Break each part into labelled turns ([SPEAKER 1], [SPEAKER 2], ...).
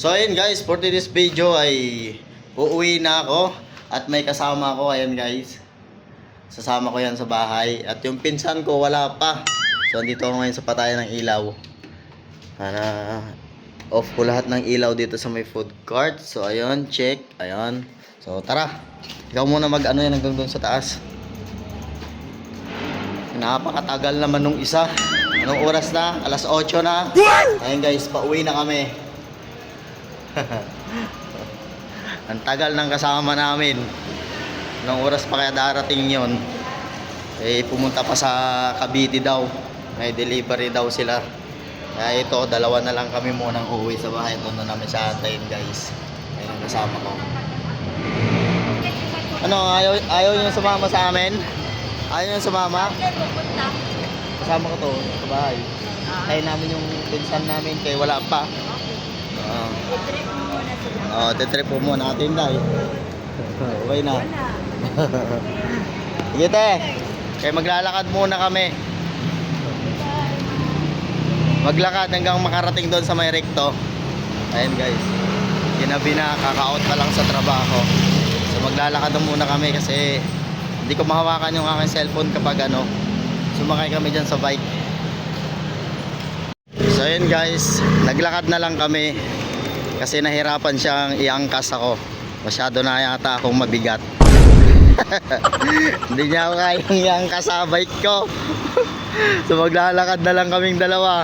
[SPEAKER 1] So ayun guys, for this video ay uuwi na ako at may kasama ako. Ayan guys, sasama ko yan sa bahay. At yung pinsan ko wala pa. So andito ako ngayon sa patayan ng ilaw. Off ko lahat ng ilaw dito sa may food court. So ayun, check. Ayun. So tara, ikaw muna mag-ano yan hanggang doon sa taas. Napakatagal naman nung isa. Anong oras na? Alas 8 na. Ayun guys, pauwi na kami. Ang tagal ng kasama namin. Anong oras pa kaya darating yon? Eh pumunta pa sa Cavite daw. May delivery daw sila. Kaya ito, dalawa na lang kami munang uuwi sa bahay. Doon na namin siya antayin guys. Ayun ang kasama ko. Ano, ayaw nyo sumama sa amin? Ayaw nyo sumama? Kasama ko to sa bahay. Tayo namin yung pinsan namin kaya wala pa. Titrip po muna natin dahil. Okay na. Sige te. Kaya maglalakad muna kami. Maglakad hanggang makarating doon sa may recto. Ayun guys. Ginabi na, kaka-out pa lang sa trabaho. So maglalakad muna kami kasi hindi ko mahawakan yung aking cellphone kapag sumakay kami dyan sa bike. So ayun guys, naglakad na lang kami kasi nahirapan siyang iangkas ako. Masyado na yata akong mabigat. Hindi niya ako kayang iangkas sa bike ko. So maglalakad na lang kaming dalawa.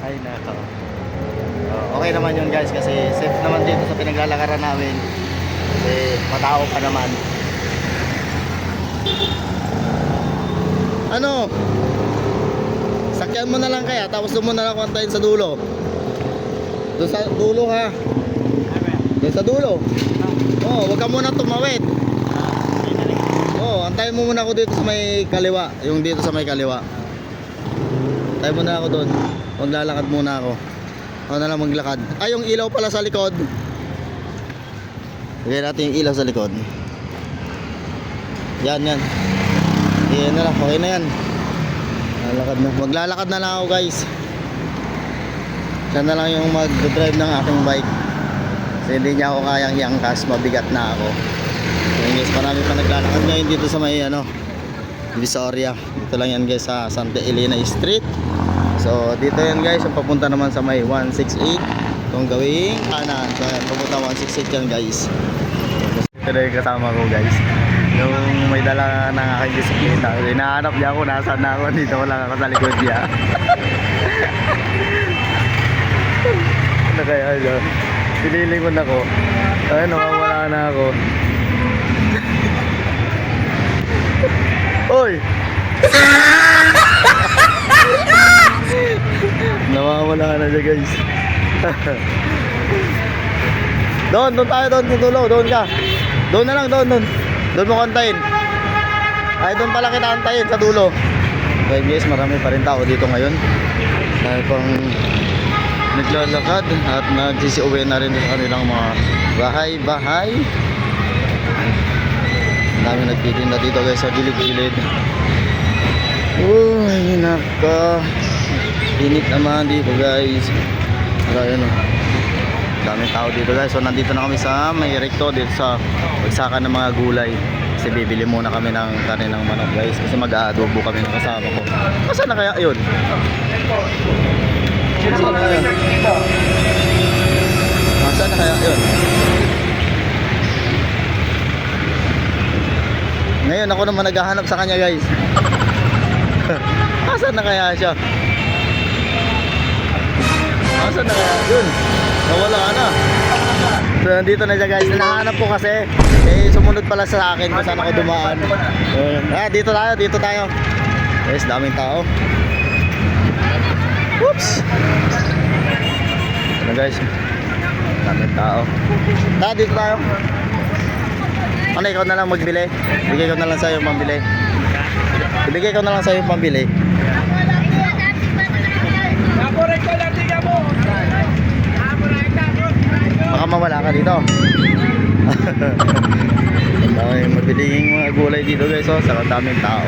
[SPEAKER 1] Ay nako. Okay naman yun guys kasi safe naman dito sa pinaglalakaran namin. Kasi matao pa naman. Ano? Sakyan mo na lang kaya tapos doon mo na lang kontayin sa dulo. Doon sa dulo ha. Doon sa dulo. Wag ka muna tumawid. Antayin mo muna ako dito sa may kaliwa. Yung dito sa may kaliwa. Antayin mo na ako doon. Maglalakad muna ako. Ako na lang maglakad. Yung ilaw pala sa likod. Lagyan natin yung ilaw sa likod. Yan. Yan na lang. Okay na yan. Maglalakad na lang ako guys. Siya na lang yung mag-drive ng aking bike. Kasi hindi niya ako kayang iangkas. Mabigat na ako. So guys, marami pa naglalakad ngayon dito sa may Visoria. Dito lang yan guys sa Santa Elena Street. So dito yan guys. Yung papunta naman sa may 168. Kung gawing kanan. So papunta 168 yan guys. Ito yung kasama ko guys. Yung may dala ng aking disiplina. Hinahanap niya ako, nasaan na ako. Dito ko lang ako sa likod niya. Ano kaya yun? Pinilingon ako. Ayun, nawawala na ako. Oy! Nawawala na siya guys. Doon tayo doon sa dulo. Doon ka. Doon na lang, doon. Doon mo kantayin. Ay, doon pala kita kantayin sa dulo. Okay guys, marami pa rin tao dito ngayon. Dahil pang naglalakad at nagsisiuwi na rin sa kanilang mga bahay-bahay. Dami nagtitinda dito guys sa gilid-gilid. Uy, naka. Init naman dito guys. Ayan daming tao dito guys. So nandito na kami sa may recto dito sa pagsakan ng mga gulay. Kasi bibili muna kami ng kanin ng manok guys. Kasi mag-aadobo kami ng kasama ko. Saan na kaya yun? Saan na kaya? Saan na kaya yun? Ngayon ako naman naghahanap sa kanya guys. Saan na kaya siya? Saan na kaya yun? Nawala na. So nandito na siya guys. Hinahanap ko kasi sumunod pala sa akin kung saan ako dumaan. Dito tayo. Guys, daming tao. Whoops. Ano guys? Daming tao. Dito tayo. Ano, ikaw na lang magbili? Bigay ko na lang sa'yo pambili. Ibigay ko na lang sa'yo pambili. Baka mawala ka dito. May mabiling mga gulay dito guys. Sa daming tao.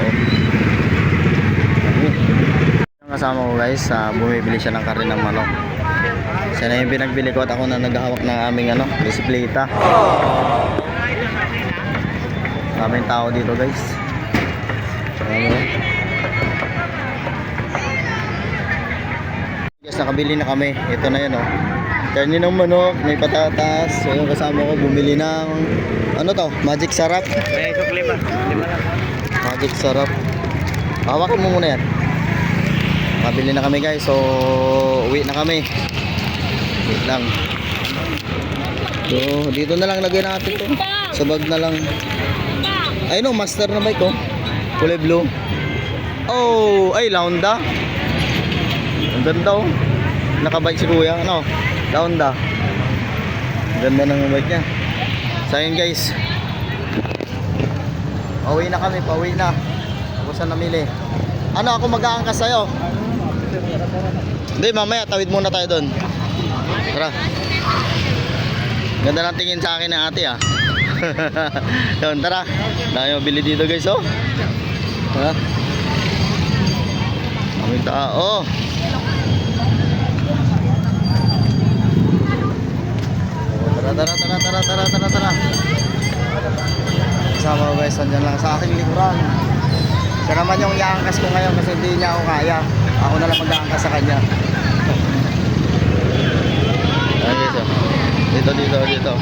[SPEAKER 1] Ang kasama ko guys, bumibili siya ng karne ng manok. Siya na yung pinagbili ko at ako na naghahawak ng aming bisikleta. Maraming tao dito guys. Guys, nakabili na kami. Ito na yun karne ng manok, may patatas. So yung kasama ko bumili ng magic sarap.
[SPEAKER 2] May sukli pa. 5 lang.
[SPEAKER 1] Magic sarap. Hawakan mo muna yan. Nakabili na kami guys. So uwi na kami. Wait lang. So dito na lang lagay natin to. Sa bag na lang. Ayun master na bike kulay blue. Oh, ay Launda. Ang ganda nakabike si kuya. Launda. Ang ganda ng bike niya. So ayun guys. Pauwi na kami, pauwi na. Ako saan namili. Ako mag-aangkas sa'yo? Hindi, mamaya tawid muna tayo doon. Tara. Ganda ng tingin sa akin ng ate Yun, tara. Dahil mabili dito guys Tara. Aming tao. Tara. Kasama ko guys, andyan lang sa aking likuran. Siya naman yung iangkas ko ngayon kasi hindi niya ako kaya. Ako na lang mag-aangkas sa kanya. Dito.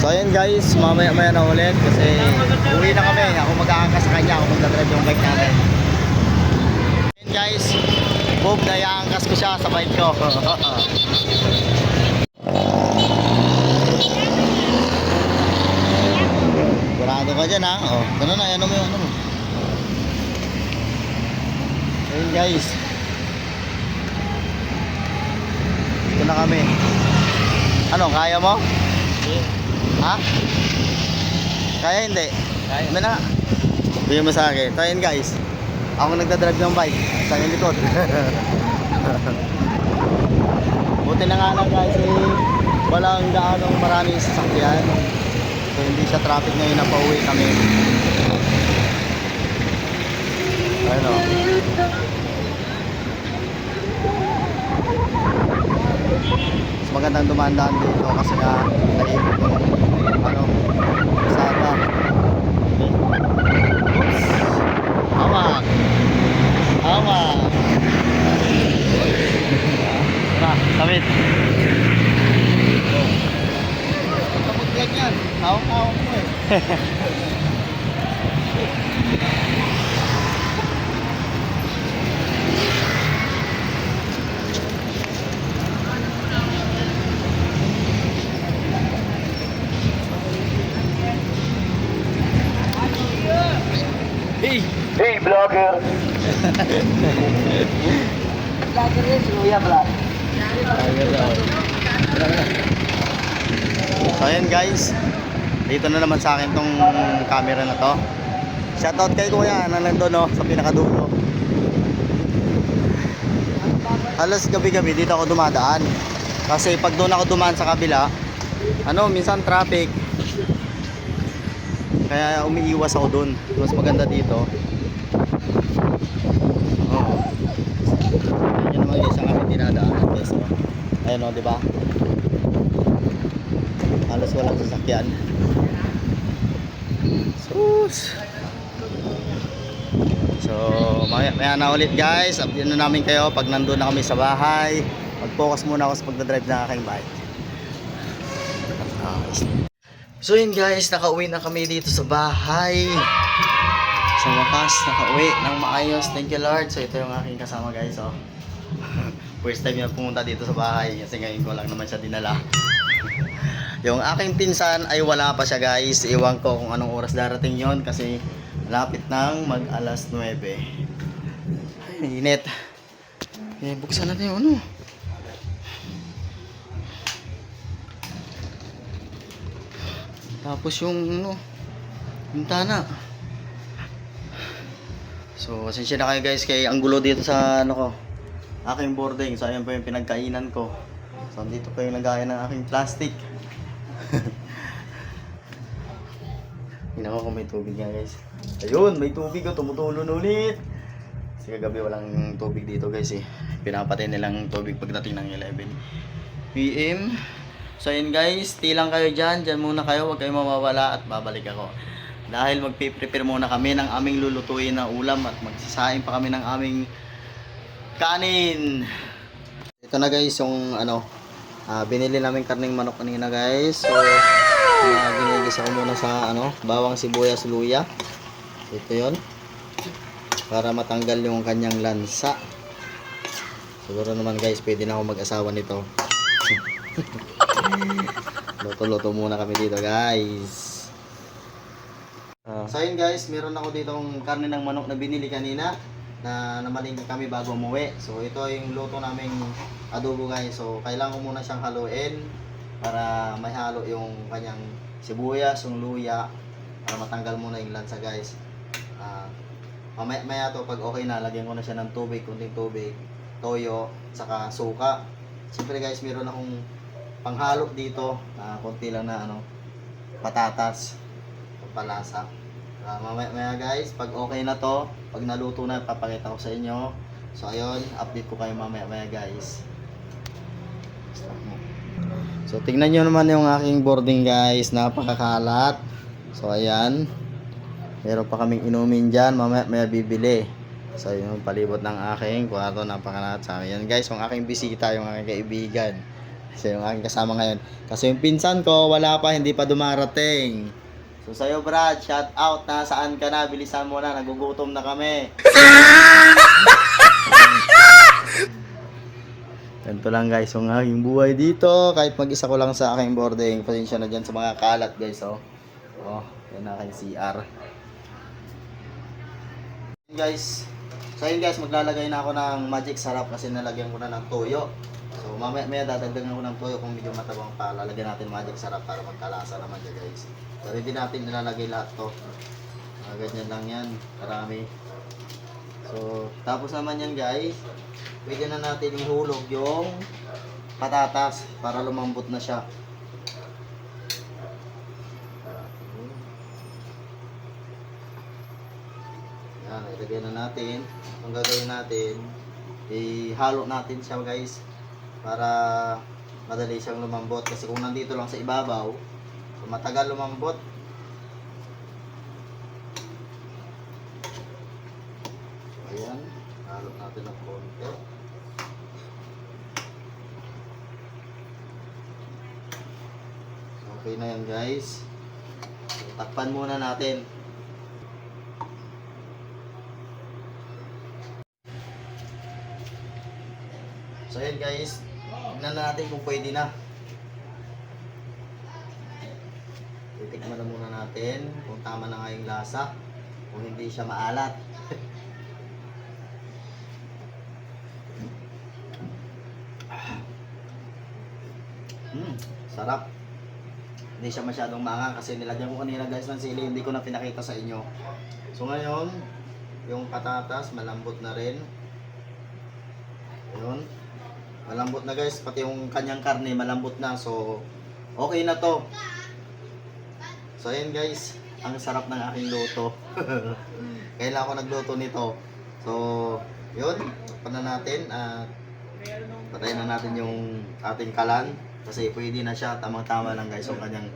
[SPEAKER 1] So ayan guys, mamaya na ulit kasi uwi na kami. Ako mag-aangkas sa kanya, ako mag-drive yung bike namin. Ayan guys, Bob, naiangkas ko siya sa bike ko. Sigurado ka dyan ito na, ano mo. Ayun guys. Ito na kami. Kaya mo? Ha? Kaya hindi? Kaya. Ano na? Bigyan mo sa akin. So ayun guys. Ako nagdadrive ng bike. Sa aking likod. Buti na nga lang guys walang gaanong maraming sasakyan. So hindi siya traffic ngayon na pauwi kami. Ayun Mas magandang dumaan-daan dito kasi nga tahimik yung kasama. Oops. Hawak. Tara, sabit. Kapag ganyan, hawak-hawak mo
[SPEAKER 2] Hey, vlogger!
[SPEAKER 3] Vlogger yun, si Kuya Vlog.
[SPEAKER 1] So ayan guys, dito na naman sa akin tong camera na to. Shoutout kay kuya na nandun sa pinakadulo. Halos gabi-gabi dito ako dumadaan. Kasi pag doon ako dumaan sa kabila, minsan traffic. Kaya umiiwas ako doon. Mas maganda dito. Yan naman guys ang aming dinadaanan guys. Ayun di ba? Halos walang sasakyan. So maya na ulit guys. Update na namin kayo pag nandun na kami sa bahay. Mag-focus muna ako sa pagdadrive ng aking bike. So yun guys, nakauwi na kami dito sa bahay. Sa wakas, nakauwi ng maayos. Thank you Lord. So ito yung aking kasama guys First time niya pumunta dito sa bahay kasi ngayon ko lang naman siya dinala. Yung aking pinsan ay wala pa siya guys. Iwan ko kung anong oras darating yon kasi lapit nang mag alas 9. Ay, init. Buksan natin yung tapos yung bintana. So pasensya na kayo guys kay ang gulo dito sa aking boarding. So ayan po yung pinagkainan ko. So dito po yung lagayan ng aking plastic. Tingnan ko kung may tubig nga guys. Ayun, may tubig o tumutulo na ulit. Kasi kagabi walang tubig dito guys eh. Pinapatay nilang tubig pagdating ng 11 PM. So yun guys, stay lang kayo dyan. Dyan muna kayo, huwag kayong mawawala at babalik ako. Dahil magpiprepare muna kami ng aming lulutuin na ulam at magsasaing pa kami ng aming kanin. Ito na guys yung binili namin karning manok kanina guys. So ginigisa ko muna sa bawang sibuyas luya. Ito yon para matanggal yung kanyang lansa. Siguro naman guys pwede na ako mag-asawa nito. Luto-luto muna kami dito guys. So yun guys, meron ako ditong karne ng manok na binili kanina na namalingki kami bago umuwi. So ito yung luto naming adobo guys. So kailangan ko muna siyang haluin para may halo yung kanyang sibuyas, yung luya para matanggal muna yung lansa guys. Maya to pag okay na, lagyan ko na siya ng tubig, kunting tubig, toyo, saka suka. Siyempre guys, meron akong panghalo dito, konti lang na patatas, palasa. Maya guys, pag okay na to, pag naluto na, papakita ko sa inyo. So ayun, update ko kayo mamaya guys. So tingnan nyo naman yung aking boarding guys, napakakalat. So ayan, meron pa kaming inumin dyan, mamaya bibili. So yung palibot ng aking kwarto, napakalat sa akin. Yan guys, yung aking bisita, yung aking kaibigan. So yung aking kasama ngayon. Kasi yung pinsan ko, wala pa, hindi pa dumarating. So sa'yo Brad, shout out, nasaan ka na? Bilisan mo na, nagugutom na kami. Ganito lang guys, yung aking buhay dito. Kahit mag-isa ko lang sa aking boarding. Pasensya na dyan sa mga kalat guys. Oh, yan aking CR. Guys, so yun guys, maglalagay na ako ng magic sarap kasi nalagyan ko na ng toyo. So mamaya dadagdagan ko ng toyo kung medyo matabang pa. Lalagyan natin magic sarap para magkalasa naman dyan guys. So hindi natin nilalagay lahat to. Ganyan lang yan, karami. So tapos naman yan guys, pwede na natin ihulog yung patatas para lumambot na siya. Yan, ilagay na natin. Ang gagawin natin, ihalo natin siya guys para madali siyang lumambot. Kasi kung nandito lang sa ibabaw, so matagal lumambot. So ayan, halo natin ng konti. So, okay na yan guys. So, takpan muna natin. So yun guys, tignan na natin kung pwede na. Titikman na muna natin kung tama na nga yung lasa, kung hindi siya maalat. Sarap. Hindi siya masyadong maangang kasi nilagyan ko kanina guys ng sili, hindi ko na pinakita sa inyo. So ngayon, yung patatas malambot na rin. Ayun. Malambot na guys, pati yung kanyang karne malambot na. So, okay na to. So, ayan guys, ang sarap ng aking luto. Kailan ako nagluto nito. So, yun, takpan na natin at patayin na natin yung ating kalan. Kasi pwede na siya, tamang-tama lang guys yung kanyang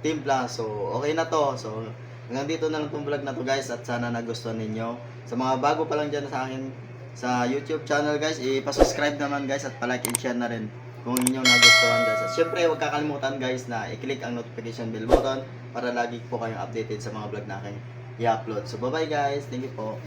[SPEAKER 1] timpla. So, okay na to. So, hanggang dito na lang itong vlog na to guys at sana nagustuhan ninyo. Sa mga bago pa lang dyan sa akin, sa YouTube channel guys, ipasubscribe naman guys at palike and share na rin kung inyong nagustuhan guys. At syempre huwag kakalimutan guys na i-click ang notification bell button para lagi po kayong updated sa mga vlog na aking i-upload. So bye bye guys, thank you po.